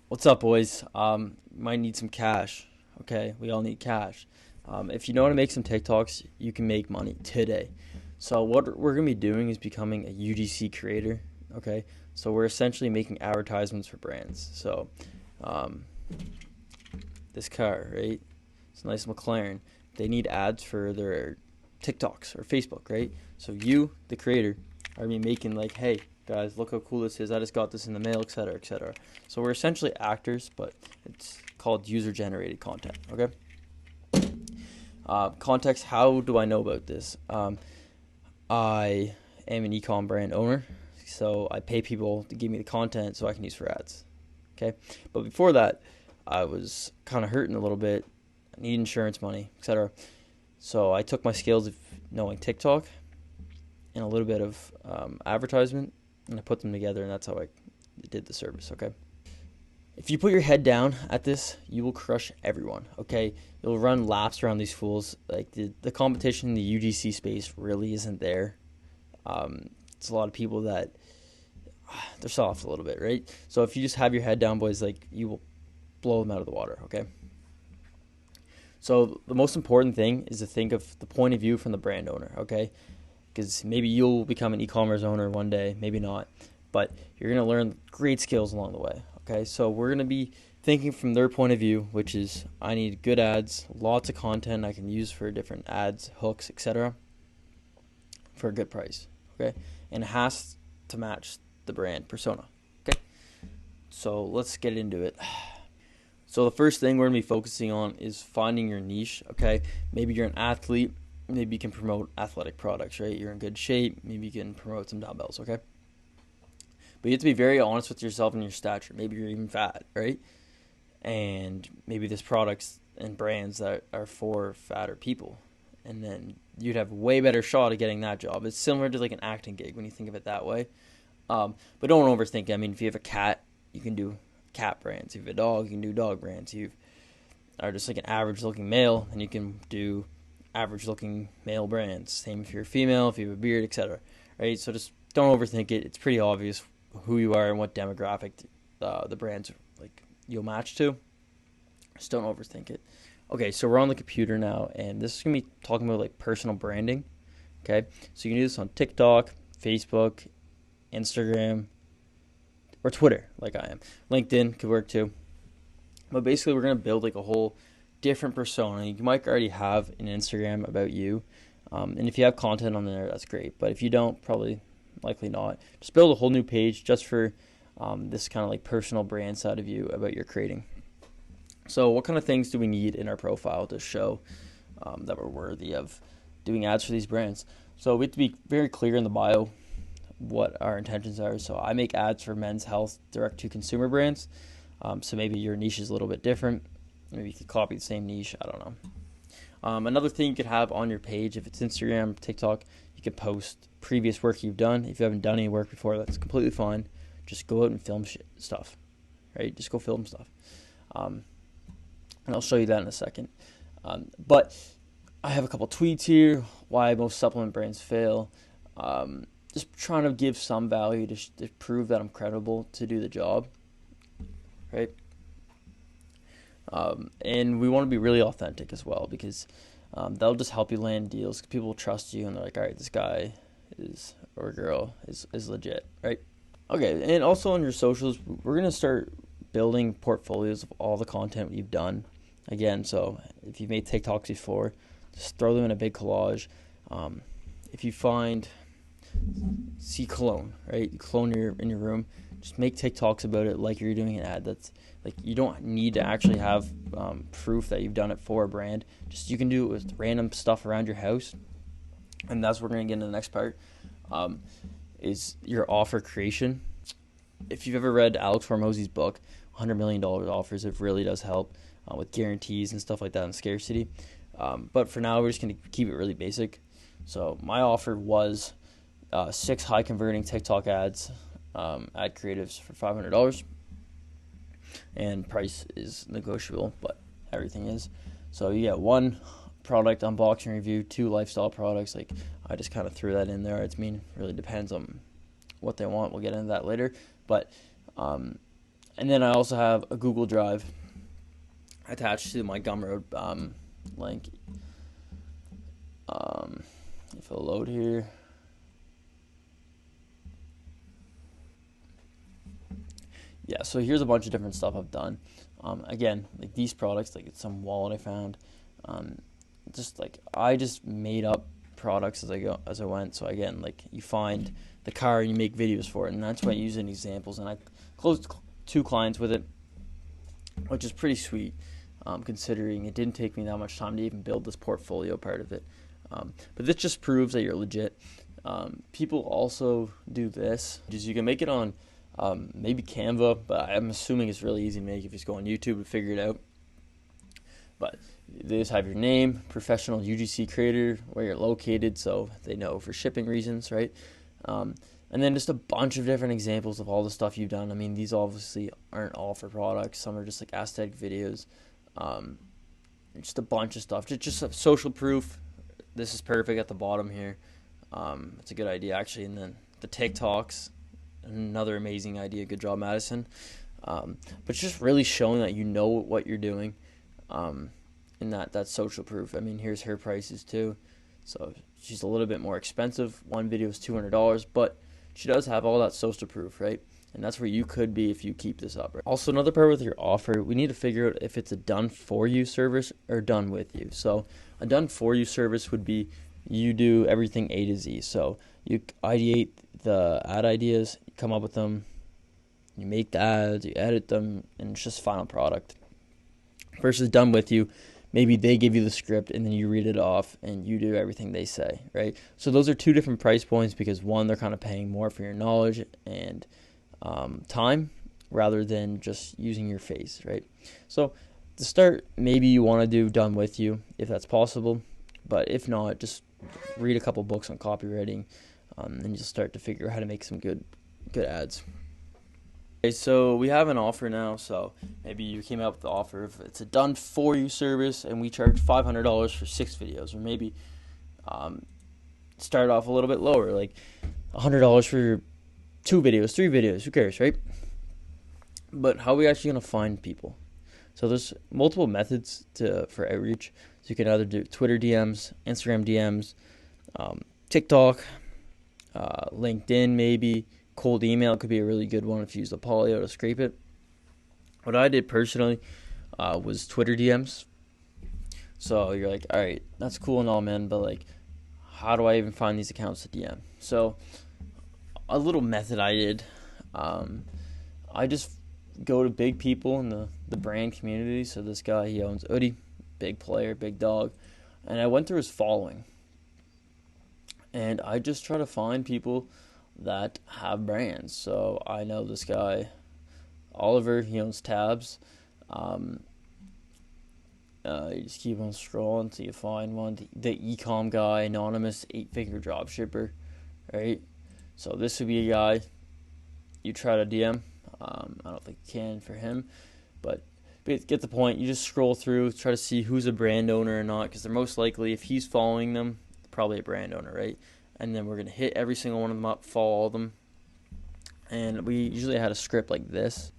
What's up, boys? Might need some cash. Okay, we all need cash. If you know how to make some TikToks, you can make money today. So what we're gonna be doing is becoming a UGC creator. Okay, so we're essentially making advertisements for brands. So, um, this car, right? It's a nice McLaren. They need ads for their TikToks or Facebook, right? So you, the creator, are gonna be making like, hey guys, look how cool this is. I just got this in the mail, etc., etc. So we're essentially actors, but it's called user-generated content. Okay. Context. How do I know about this? I am an ecom brand owner, so I pay people to give me the content so I can use for ads. Okay. But before that, I was kind of hurting a little bit. I need insurance money, etc. So I took my skills of knowing TikTok and a little bit of advertisement, and I put them together, and that's how I did the service. Okay. If you put your head down at this, you will crush everyone. Okay. You'll run laps around these fools. Like the competition in the UGC space really isn't there. It's a lot of people that they're soft a little bit, right? So if you just have your head down, boys, like you will blow them out of the water. Okay. So the most important thing is to think of the point of view from the brand owner. Okay. Because maybe you'll become an e-commerce owner one day, maybe not, but you're going to learn great skills along the way. Okay, so we're going to be thinking from their point of view, which is I need good ads, lots of content I can use for different ads, hooks, etc. for a good price. Okay, and it has to match the brand persona. Okay, so let's get into it. So the first thing we're going to be focusing on is finding your niche. Okay, maybe you're an athlete. Maybe you can promote athletic products, right? You're in good shape. Maybe you can promote some dumbbells, okay? But you have to be very honest with yourself and your stature. Maybe you're even fat, right? And maybe there's products and brands that are for fatter people. And then you'd have a way better shot at getting that job. It's similar to like an acting gig when you think of it that way. But don't overthink it. I mean, if you have a cat, you can do cat brands. If you have a dog, you can do dog brands. If you are just like an average-looking male, then you can do average-looking male brands. Same if you're a female, if you have a beard, etc. Right? So just don't overthink it. It's pretty obvious who you are and what demographic the brands like you'll match to. Just don't overthink it. Okay, so we're on the computer now, and this is gonna be talking about like personal branding. Okay, so you can do this on TikTok, Facebook, Instagram, or Twitter, like I am. LinkedIn could work too. But basically, we're gonna build like a whole different persona. You might already have an Instagram about you, and if you have content on there, that's great. But if you don't, probably likely not. Just build a whole new page just for this kind of like personal brand side of you about your creating. So what kind of things do we need in our profile to show that we're worthy of doing ads for these brands? So we have to be very clear in the bio what our intentions are. So I make ads for men's health direct to consumer brands. So maybe your niche is a little bit different. Maybe you could copy the same niche. I don't know. Another thing you could have on your page, if it's Instagram, TikTok, you could post previous work you've done. If you haven't done any work before, that's completely fine. Just go out and film stuff, right? Just go film stuff. And I'll show you that in a second. But I have a couple tweets here, why most supplement brands fail. Just trying to give some value to prove that I'm credible to do the job, right? And we want to be really authentic as well, because that'll just help you land deals. People will trust you, and they're like, all right, this guy is or girl is legit, right? Okay, and also on your socials, we're going to start building portfolios of all the content you've done. Again, so if you've made TikToks before, just throw them in a big collage. If you see cologne, right? You cologne in your room. Just make TikToks about it like you're doing an ad. That's like you don't need to actually have proof that you've done it for a brand. Just you can do it with random stuff around your house, and that's what we're gonna get into the next part. Is your offer creation. If you've ever read Alex Hormozi's book, $100 million offers, it really does help with guarantees and stuff like that and scarcity. But for now, we're just gonna keep it really basic. So my offer was 6 high converting TikTok ads, ad creatives for $500, and price is negotiable, but everything is. So you get 1 product unboxing review, 2 lifestyle products. Like I just kind of threw that in there. Really depends on what they want. We'll get into that later, but And then I also have a Google Drive attached to my Gumroad link. If it'll load here. Yeah, so here's a bunch of different stuff I've done. Again, like these products, like it's some wallet I found. Just like I just made up products as I went. So again, like you find the car and you make videos for it, and that's why I use in examples. And I closed 2 clients with it, which is pretty sweet, considering it didn't take me that much time to even build this portfolio part of it. But this just proves that you're legit. People also do this. Just you can make it on maybe Canva, but I'm assuming it's really easy to make if you just go on YouTube and figure it out. But they just have your name, professional UGC creator, where you're located, so they know for shipping reasons, right? And then just a bunch of different examples of all the stuff you've done. I mean, these obviously aren't all for products. Some are just like aesthetic videos. Just a bunch of stuff. Just a social proof. This is perfect at the bottom here. It's a good idea, actually. And then the TikToks, another amazing idea. Good job, Madison. But just really showing that you know what you're doing. And that's social proof. I mean, here's her prices too. So she's a little bit more expensive. One video is $200, but she does have all that social proof, right? And that's where you could be if you keep this up. Right? Also, another part with your offer, we need to figure out if it's a done for you service or done with you. So a done for you service would be you do everything A to Z. So you ideate the ad ideas, you come up with them, you make the ads, you edit them, and it's just final product. Versus done with you, maybe they give you the script and then you read it off and you do everything they say, right? So those are 2 different price points because one, they're kind of paying more for your knowledge and time rather than just using your face, right? So to start, maybe you want to do done with you if that's possible, but if not, just read a couple books on copywriting, and you'll start to figure out how to make some good ads. Okay, so we have an offer now, so maybe you came up with the offer of it's a done for you service and we charge $500 for 6 videos, or maybe start off a little bit lower, like $100 for 2 videos, 3 videos, who cares, right? But how are we actually going to find people? So there's multiple methods for outreach. So you can either do Twitter DMs, Instagram DMs, TikTok, LinkedIn maybe, cold email could be a really good one if you use the polio to scrape it. What I did personally was Twitter DMs. So you're like, all right, that's cool and all, man, but like, how do I even find these accounts to DM? So a little method I did, I just go to big people in the brand community. So this guy, he owns Oodie, big player, big dog, and I went through his following, and I just try to find people that have brands. So I know this guy, Oliver, he owns Tabs. You just keep on scrolling until you find one. The e-com guy, anonymous 8-figure dropshipper, right? So this would be a guy you try to DM. I don't think you can for him, but get the point. You just scroll through, try to see who's a brand owner or not, because they're most likely, if he's following them, probably a brand owner, right? And then we're going to hit every single one of them up, follow all of them. And we usually had a script like this.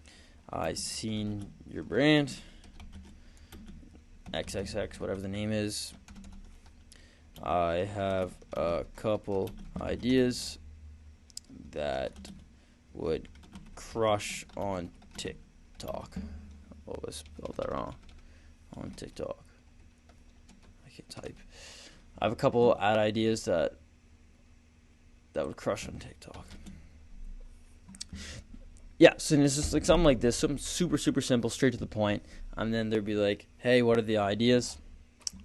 I seen your brand, XXX, whatever the name is. I have a couple ideas that would crush on TikTok. Oh, I spelled that wrong. On TikTok. I can't type. I have a couple ad ideas that would crush on TikTok. Yeah, so it's just like something like this, something super, super simple, straight to the point. And then there'd be like, hey, what are the ideas?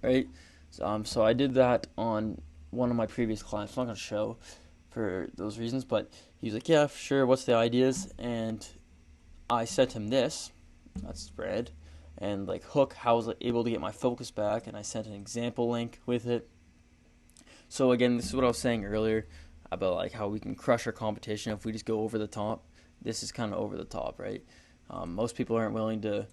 Right? So I did that on one of my previous clients. I'm not going to show for those reasons, but he was like, yeah, sure, what's the ideas? And I sent him this. That's spread. And like hook, how I was able to get my focus back. And I sent an example link with it. So again, this is what I was saying earlier about like how we can crush our competition if we just go over the top. This is kind of over the top, right? Most people aren't willing to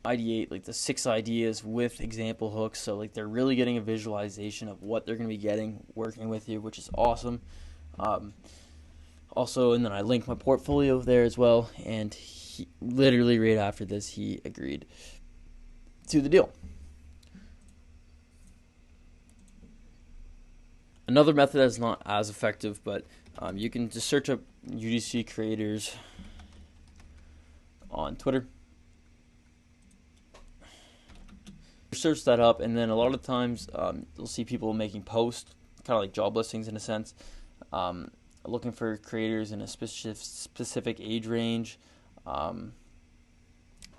ideate like the 6 ideas with example hooks, so like they're really getting a visualization of what they're going to be getting working with you, which is awesome. Also, and then I link my portfolio there as well, and he literally right after this, he agreed to the deal. Another method that's not as effective, but you can just search up UGC creators on Twitter. Search that up, and then a lot of times you'll see people making posts, kind of like job listings in a sense, looking for creators in a specific age range,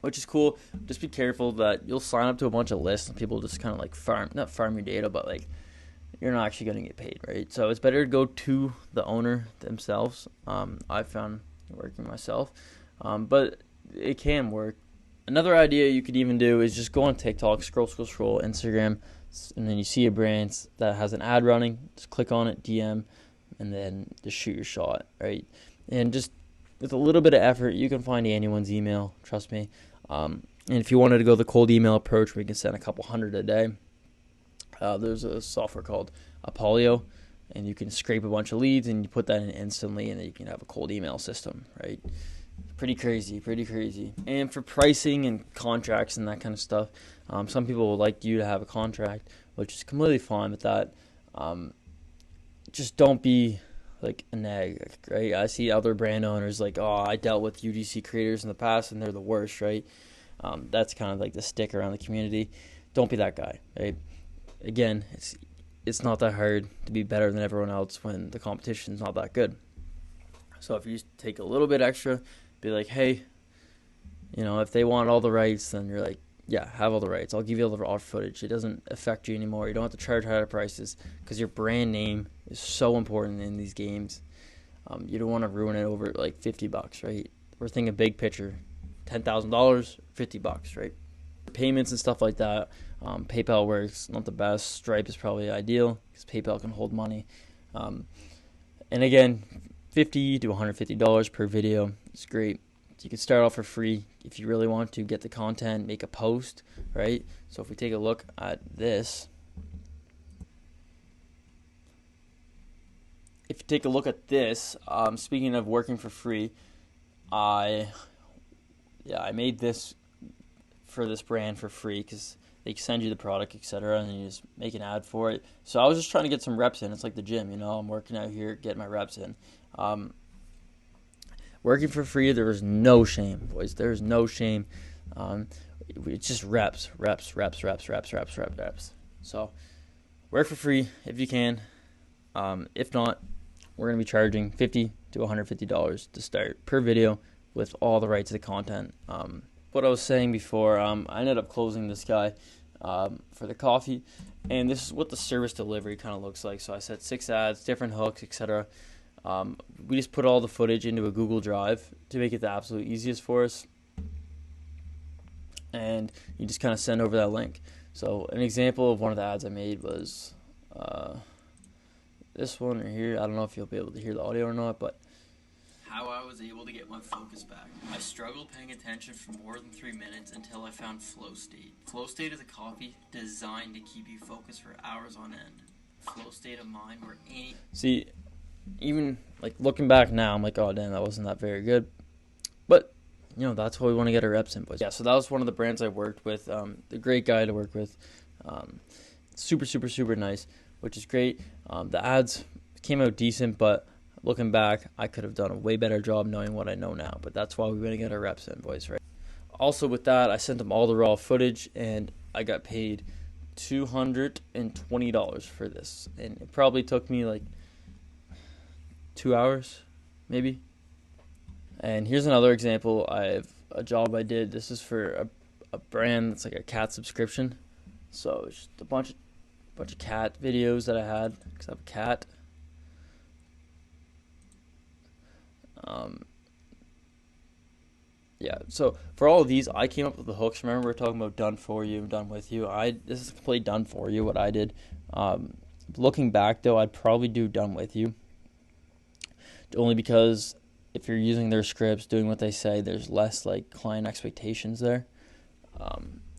which is cool. Just be careful that you'll sign up to a bunch of lists and people just kind of like not farm your data, but like you're not actually going to get paid, right? So it's better to go to the owner themselves. I found working myself, but it can work. Another idea you could even do is just go on TikTok, scroll, Instagram, and then you see a brand that has an ad running. Just click on it, DM, and then just shoot your shot, right? And just with a little bit of effort, you can find anyone's email, trust me. And if you wanted to go the cold email approach, we can send a couple hundred a day. There's a software called Apollo, and you can scrape a bunch of leads, and you put that in instantly, and then you can have a cold email system, right? Pretty crazy. And for pricing and contracts and that kind of stuff, some people would like you to have a contract, which is completely fine with that. Just don't be like a nag, right? I see other brand owners like, oh, I dealt with UGC creators in the past and they're the worst, right? That's kind of like the stick around the community. Don't be that guy, right? Again, it's not that hard to be better than everyone else when the competition's not that good. So if you just take a little bit extra, be like, hey, if they want all the rights, then you're like, yeah, have all the rights. I'll give you all the raw footage. It doesn't affect you anymore. You don't have to charge higher prices because your brand name is so important in these games. You don't want to ruin it over like $50, right? We're thinking big picture, $10,000, $50, right? Payments and stuff like that. PayPal works, not the best. Stripe is probably ideal because PayPal can hold money. And again, $50 to $150 per video. It's great. You can start off for free if you really want to get the content, make a post, right? So if we take a look at this, speaking of working for free, I made this for this brand for free because they send you the product, etc., and you just make an ad for it. So I was just trying to get some reps in. It's like the gym, I'm working out here, getting my reps in. Working for free, there is no shame, boys. There is no shame. It's just reps. So work for free if you can. If not, we're going to be charging $50 to $150 to start per video with all the rights to the content. What I was saying before, I ended up closing this guy for the coffee, and this is what the service delivery kind of looks like. So I set 6 ads, different hooks, etc. We just put all the footage into a Google Drive to make it the absolute easiest for us. And you just kind of send over that link. So an example of one of the ads I made was this one right here. I don't know if you'll be able to hear the audio or not, but how I was able to get my focus back. I struggled paying attention for more than 3 minutes until I found Flow State. Flow State is a coffee designed to keep you focused for hours on end. Flow state of mind where any... See, even like looking back now, I'm like, oh damn, that wasn't that very good. But that's why we want to get our reps in, boys. Yeah, so that was one of the brands I worked with. The great guy to work with. Super nice, which is great. The ads came out decent, but looking back, I could have done a way better job knowing what I know now. But that's why we want to get our reps in, boys, right? Also with that, I sent them all the raw footage, and I got paid $220 for this. And it probably took me like 2 hours, maybe. And here's another example. I have a job I did. This is for a brand that's like a cat subscription. So it's just a bunch of cat videos that I had because I have a cat. Yeah. So for all of these, I came up with the hooks. Remember, we were talking about done for you, done with you. This is completely done for you. What I did. Looking back though, I'd probably do done with you. Only because if you're using their scripts, doing what they say, there's less like client expectations there.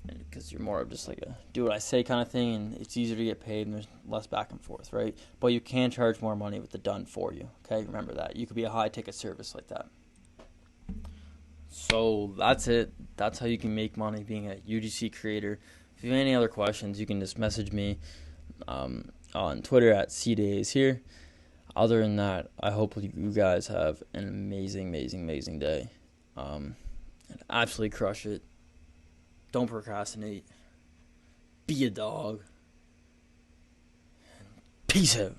Because you're more of just like a do what I say kind of thing, and it's easier to get paid, and there's less back and forth, right? But you can charge more money with the done for you. Okay, remember that. You could be a high ticket service like that. So that's it. That's how you can make money being a UGC creator. If you have any other questions, you can just message me on Twitter at CDays here. Other than that, I hope you guys have an amazing, amazing, amazing day. And absolutely crush it. Don't procrastinate. Be a dog. Peace out.